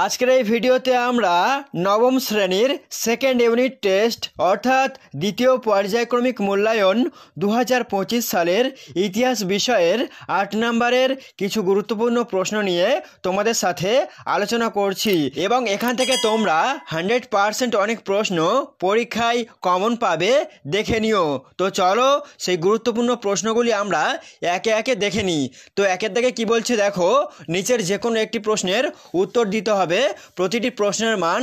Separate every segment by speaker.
Speaker 1: আজকের এই ভিডিওতে আমরা নবম শ্রেণীর সেকেন্ড ইউনিট টেস্ট অর্থাৎ দ্বিতীয় পর্যায়ক্রমিক মূল্যায়ন 2025 সালের ইতিহাস বিষয়ের 8 নম্বরের কিছু গুরুত্বপূর্ণ প্রশ্ন নিয়ে তোমাদের সাথে আলোচনা করছি এবং এখান থেকে তোমরা 100% অনেক প্রশ্ন পরীক্ষায় কমন পাবে, দেখে নিও। তো চলো সেই গুরুত্বপূর্ণ প্রশ্নগুলি আমরা একে একে দেখে নিই। তো একের দিকে কি বলছে দেখো, নিচের যে কোনো একটি প্রশ্নের উত্তর দিতে হবে। প্রতিটি প্রশ্নের মান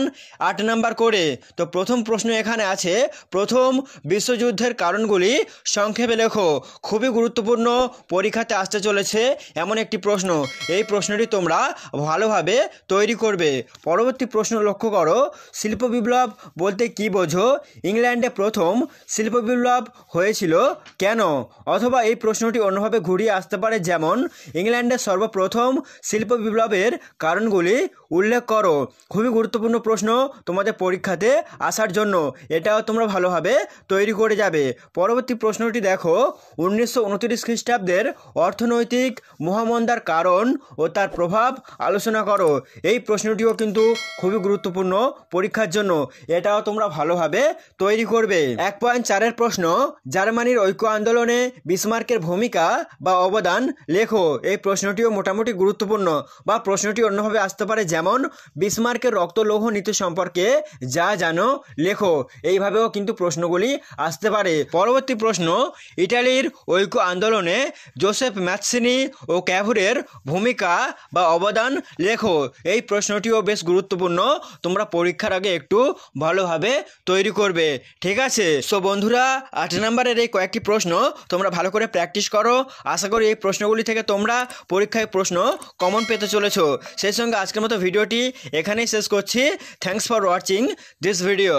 Speaker 1: 8 নাম্বার করে। তো প্রথম প্রশ্ন এখানে আছে, প্রথম বিশ্বযুদ্ধের কারণগুলি সংক্ষেপে লেখো। খুবই গুরুত্বপূর্ণ, পরীক্ষাতে আসতে চলেছে এমন একটি প্রশ্ন। এই প্রশ্নটি তোমরা ভালোভাবে তৈরি করবে। পরবর্তী প্রশ্ন লক্ষ্য করো, শিল্প বিপ্লব বলতে কি বোঝো? ইংল্যান্ডে প্রথম শিল্প বিপ্লব হয়েছিল কেন? অথবা এই প্রশ্নটি অন্যভাবে ঘুরিয়ে আসতে পারে, যেমন ইংল্যান্ডে সর্বপ্রথম শিল্প বিপ্লবের কারণগুলি উল্লেখ করো। খুবই গুরুত্বপূর্ণ প্রশ্ন তোমাদের পরীক্ষাতে আসার জন্য, এটাও তোমরা ভালোভাবে তৈরি করে যাবে। পরবর্তী প্রশ্নটি দেখো, 1929 খ্রিস্টাব্দের অর্থনৈতিক মহামন্দার কারণ ও তার প্রভাব আলোচনা করো। এই প্রশ্নটিও কিন্তু খুবই গুরুত্বপূর্ণ পরীক্ষার জন্য, এটাও তোমরা ভালোভাবে তৈরি করবে। 1.4 প্রশ্ন, জার্মানির ঐক্য আন্দোলনে বিসমার্কের ভূমিকা বা অবদান লেখো। এই প্রশ্নটিও মোটামুটি গুরুত্বপূর্ণ, বা প্রশ্নটি অন্যভাবে আসতে পারে, যেমন বিসমার্কের রক্ত লৌহ নীতি সম্পর্কে যা জানো লেখো। এইভাবেও কিন্তু প্রশ্নগুলি আসতে পারে। পরবর্তী প্রশ্ন, ইটালির ঐক্য আন্দোলনে জোসেফ ম্যাৎসিনি ও ক্যাভুরের ভূমিকা বা অবদান লেখো। এই প্রশ্নটিও বেশ গুরুত্বপূর্ণ, তোমরা পরীক্ষার আগে একটু ভালোভাবে তৈরি করবে, ঠিক আছে? সো বন্ধুরা, 8 নম্বরের এই কয়েকটি প্রশ্ন তোমরা ভালো করে প্র্যাকটিস করো। আশা করি এই প্রশ্নগুলি থেকে তোমরা পরীক্ষায় প্রশ্ন কমন পেতে চলেছো। সেই সঙ্গে আজকের মতো ভিডিওটি এখানেই শেষ করছি। Thanks for watching this video.